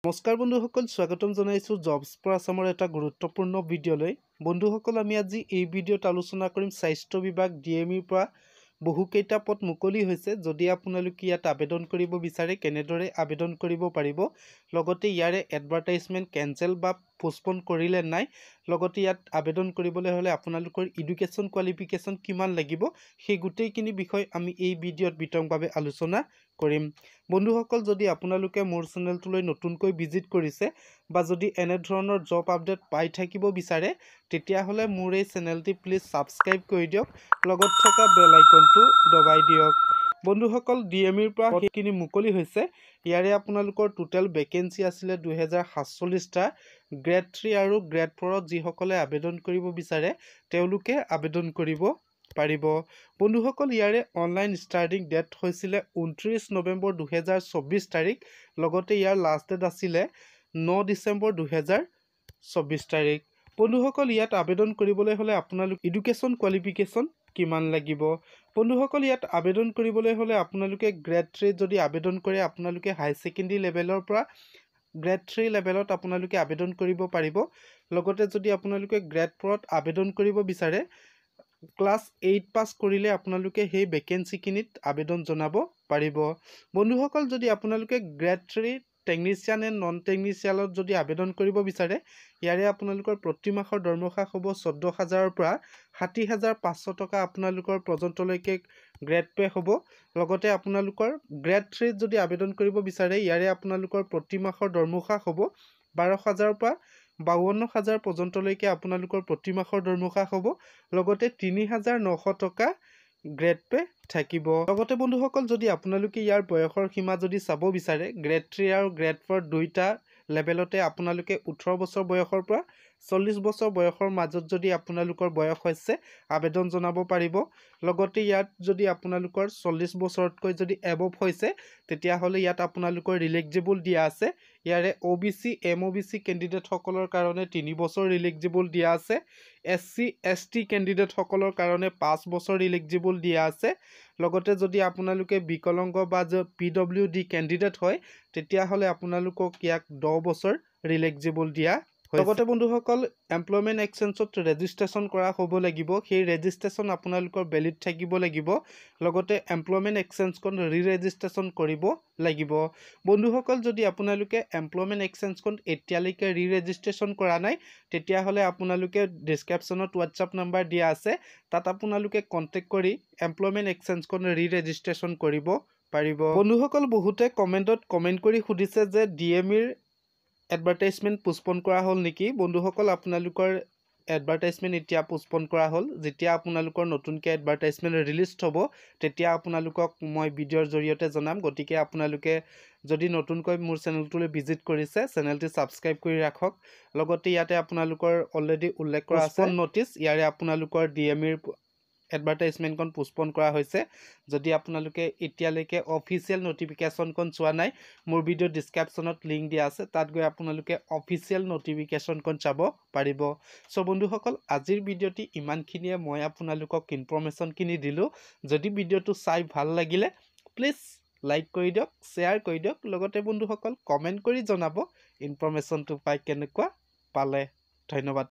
নমস্কাৰ বন্ধুসকল, স্বাগতম জনাইছো জবছ ফৰ আসামৰ এটা গুৰুত্বপূৰ্ণ ভিডিঅ'লৈ। বন্ধুসকল, আমি আজি এই ভিডিঅ'ত আলোচনা কৰিম স্বাস্থ্য বিভাগ DMEৰ পৰা বহুকেইটা পদ মুকলি হৈছে। যদি আপোনালোকে ইয়াত আবেদন কৰিব বিচাৰে কেনেদৰে আবেদন কৰিব পাৰিব, লগতে ইয়াৰে এডভাৰটাইজমেণ্ট কেনচেল বা পোষ্টপন কৰিলে নাই, লগতে ইয়াত আবেদন কৰিবলৈ হ'লে আপোনালোকৰ এডুকেশ্যন কোৱালিফিকেশ্যন কিমান লাগিব, সেই গোটেইখিনি বিষয় আমি এই ভিডিঅ'ত বিতংভাৱে আলোচনা কৰিম। বন্ধুসকল, যদি আপোনালোকে মোৰ চেনেলটোলৈ নতুনকৈ ভিজিট কৰিছে বা যদি এনে ধৰণৰ জব আপডেট পাই থাকিব বিচাৰে, তেতিয়াহ'লে মোৰ এই চেনেলটি প্লিজ ছাবস্ক্ৰাইব কৰি দিয়ক, লগত থকা বেল আইকনটো দবাই দিয়ক। বন্ধুসকল, DMEৰ পৰা সেইখিনি মুকলি হৈছে। ইয়াৰে আপোনালোকৰ টোটেল ভেকেঞ্চি আছিলে 2047টা। গ্ৰেড 3 আৰু গ্ৰেড 4ত যিসকলে আবেদন কৰিব বিচাৰে তেওঁলোকে আবেদন কৰিব পাৰিব। বন্ধুসকল, ইয়াৰে অনলাইন ষ্টাৰ্টিং ডেট হৈছিলে 29 নৱেম্বৰ 2024 তাৰিখ, লগতে ইয়াৰ লাষ্ট ডেট আছিলে 9 ডিচেম্বৰ 2024 তাৰিখ। বন্ধুসকল, ইয়াত আবেদন কৰিবলৈ হ'লে আপোনালোক এডুকেশ্যন কোৱালিফিকেশ্যন কিমান লাগিব। বন্ধুসকল, ইয়াত আবেদন কৰিবলৈ হ'লে আপোনালোকে গ্ৰেড 3 যদি আবেদন কৰে আপোনালোকে হাই ছেকেণ্ডেৰী লেভেলৰ পৰা গ্ৰেড 3 লেভেলত আপোনালোকে আবেদন কৰিব পাৰিব। লগতে যদি আপোনালোকে গ্ৰেড 4ত আবেদন কৰিব বিচাৰে ক্লাছ 8 পাছ কৰিলে আপোনালোকে সেই ভেকেঞ্চিখিনিত আবেদন জনাব পাৰিব। বন্ধুসকল, যদি আপোনালোকে গ্ৰেড 3 টেকনিচিয়ান এণ্ড নন টেকনিচিয়ানত যদি আবেদন কৰিব বিচাৰে, ইয়াৰে আপোনালোকৰ প্ৰতি মাহৰ দৰমহা হ'ব 14,000ৰ পৰা 60,500 টকা আপোনালোকৰ পৰ্যন্তলৈকে গ্ৰেড পে হ'ব। লগতে আপোনালোকৰ গ্ৰেড 3 যদি আবেদন কৰিব বিচাৰে, ইয়াৰে আপোনালোকৰ প্ৰতি মাহৰ দৰমহা হ'ব 12,000ৰ পৰা 52,000 পৰ্যন্তলৈকে আপোনালোকৰ প্ৰতি মাহৰ দৰমহা হ'ব। লগতে 3,900 টকা গ্ৰেড পে থাকিব। লগতে বন্ধুসকল, যদি আপোনালোকে ইয়াৰ বয়সৰ সীমা যদি চাব বিচাৰে, গ্ৰেড 3 আৰু গ্ৰেড 4 দুইটা লেভেলতে আপোনালোকে 18 বছৰ বয়সৰ পৰা 40 বছৰ বয়সৰ মাজত যদি আপোনালোকৰ বয়স হৈছে আবেদন জনাব পাৰিব। লগতে ইয়াত যদি আপোনালোকৰ 40 বছৰতকৈ যদি এবভ হৈছে তেতিয়াহ'লে ইয়াত আপোনালোকৰ ৰিলেক্সিবল দিয়া আছে। ইয়াৰে OBC MOBC কেণ্ডিডেটসকলৰ কাৰণে 3 বছৰ ৰিলেক্সিবল দিয়া আছে। SC ST কেণ্ডিডেটসকলৰ কাৰণে 5 বছৰ ৰিলেক্সিবল দিয়া আছে। লগতে যদি আপোনালোকে বিকলাংগ বা PWD কেণ্ডিডেট হয় তেতিয়াহ'লে আপোনালোকক ইয়াক 10 বছৰ ৰিলেক্সিবল দিয়া। লগতে বন্ধুসকল, এমপ্লয়মেণ্ট এক্সচেঞ্জত ৰেজিষ্ট্ৰেশ্যন কৰা হ'ব লাগিব। সেই ৰেজিষ্ট্ৰেশ্যন আপোনালোকৰ ভেলিড থাকিব লাগিব। লগতে এমপ্লয়মেণ্ট এক্সচেঞ্জখন ৰেজিষ্ট্ৰেশ্যন কৰিব লাগিব। বন্ধুসকল, যদি আপোনালোকে এমপ্লয়মেণ্ট এক্সচেঞ্জখন এতিয়ালৈকে ৰেজিষ্ট্ৰেশ্যন কৰা নাই তেতিয়াহ'লে আপোনালোকে ডিছক্ৰিপশ্যনত হোৱাটছআপ নাম্বাৰ দিয়া আছে, তাত আপোনালোকে কণ্টেক্ট কৰি এমপ্লয়মেণ্ট এক্সচেঞ্জখন ৰেজিষ্ট্ৰেশ্যন কৰিব পাৰিব। বন্ধুসকল, বহুতে কমেণ্টত কমেণ্ট কৰি সুধিছে যে DMEৰ এডভাৰটাইজমেণ্ট পোষ্টপন কৰা হ'ল নেকি। বন্ধুসকল, আপোনালোকৰ এডভাৰটাইজমেণ্ট এতিয়া পোষ্টপন কৰা হ'ল। যেতিয়া আপোনালোকৰ নতুনকৈ এডভাৰটাইজমেণ্ট ৰিলিজ হ'ব তেতিয়া আপোনালোকক মই ভিডিঅ'ৰ জৰিয়তে জনাম। গতিকে আপোনালোকে যদি নতুনকৈ মোৰ চেনেলটোলৈ ভিজিট কৰিছে চেনেলটি ছাবস্ক্ৰাইব কৰি ৰাখক। লগতে ইয়াতে আপোনালোকৰ অলৰেডি উল্লেখ কৰা আছে ন'টিছ, ইয়াৰে আপোনালোকৰ DMEৰ এডভাৰটাইজমেণ্টখন পোষ্টপন কৰা হৈছে। যদি আপোনালোকে এতিয়ালৈকে অফিচিয়েল ন'টিফিকেশ্যনখন চোৱা নাই, মোৰ ভিডিঅ' ডিছক্ৰিপশ্যনত লিংক দিয়া আছে, তাত গৈ আপোনালোকে অফিচিয়েল ন'টিফিকেশ্যনখন চাব পাৰিব। চ' বন্ধুসকল, আজিৰ ভিডিঅ'টি ইমানখিনিয়ে মই আপোনালোকক ইনফৰ্মেশ্যনখিনি দিলোঁ। যদি ভিডিঅ'টো চাই ভাল লাগিলে প্লিজ লাইক কৰি দিয়ক, শ্বেয়াৰ কৰি দিয়ক। লগতে বন্ধুসকল কমেণ্ট কৰি জনাব ইনফৰ্মেশ্যনটো পাই কেনেকুৱা পালে। ধন্যবাদ।